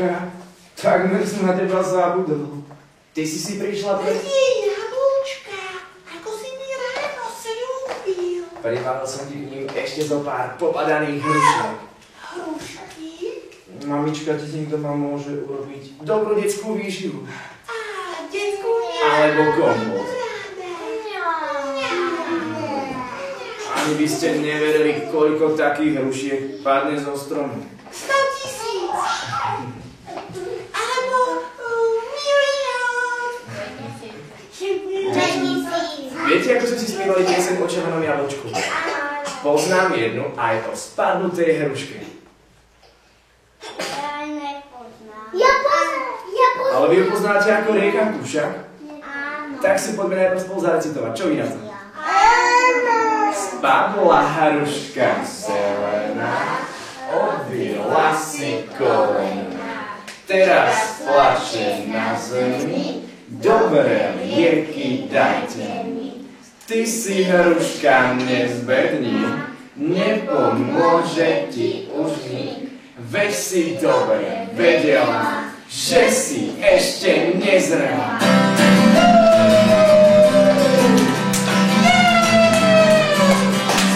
Katka, takmer som na teba zabudol. Ty si prišla pre... Nie, Jablúčka, ako si mi ráno sľúbil. Pripravil som ti k ním ešte zo pár popadaných hrušiek. Hrušky? Mamička ti tým doma môže urobiť dobrú detskú výživu. Á, detskú nie. Alebo kompot. Ani by ste neverili, koľko takých hrušiek padne zo stromu. 100 000. Alebo milión. 2000. Viete, ako sme si spievali pieseň o červenom jablčku? Poznám jednu aj o spadnutej hruške. Ja nepoznám. Ale vy ju poznáte ako rieka Kušak? Áno. Tak si poďme najprv spolu zarecitovať. Čo vy na to? Áno. Spadla hruška zelená, obvila si kolena. Teraz plače na zemi, dobré lieky dajte mi. Ty si hruška nezbedný, nepomôže ti už nik. Veď si dobre vedela, že si ešte nezrela.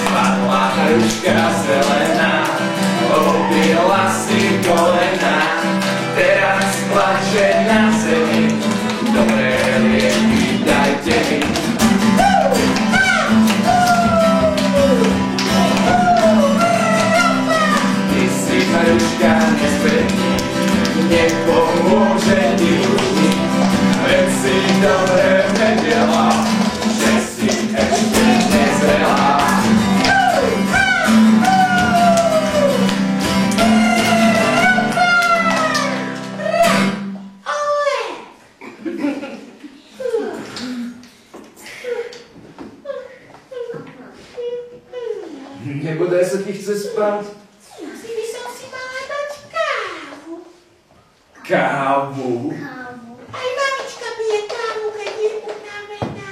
Spadla hruška zelená, obila si kolena. Teraz plače na zemi, dobré lieky dajte mi. Ty si hruška nezbedný, nepomôže ti už nik. Veď si dobre vedela, že si ešte nezrela. Nebodaj sa ti chce spať? Asi by som si mala dať kávu. Kávu? Aj mamička pije kávu, keď je unavená.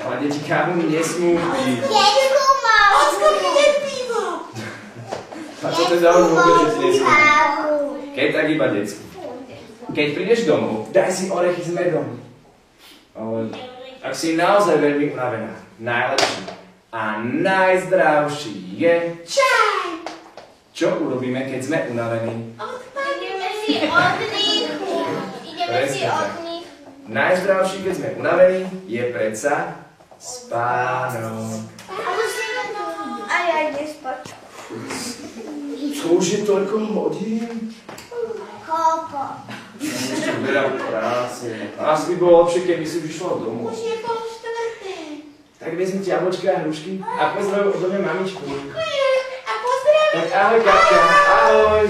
Ale deti kávu nesmú piť. Detku mám. Ocko pije pivo. A to teda už vôbec deti nesmú. Keď tak iba decku. Keď prídeš domov, daj si orechy s medom. Ale ak si naozaj veľmi unavená, najlepší a najzdravší je... Čaj. Čo urobíme, keď sme unavení? Ideme si oddychu. Presne tak. Najzdravší, keď sme unavení, je predsa spánok. A ja idem spať. Čo už je toľko hodín? Koľko? Ešte veľa práce. Asi by bolo lepšie, keby si vyšla domov. Už je 3:30. Tak vezmi ti jablčka a hrušky a pozdravuj odo mňa mamičku. Ďakujem a pozdravím. Tak ahoj, Katka, ahoj.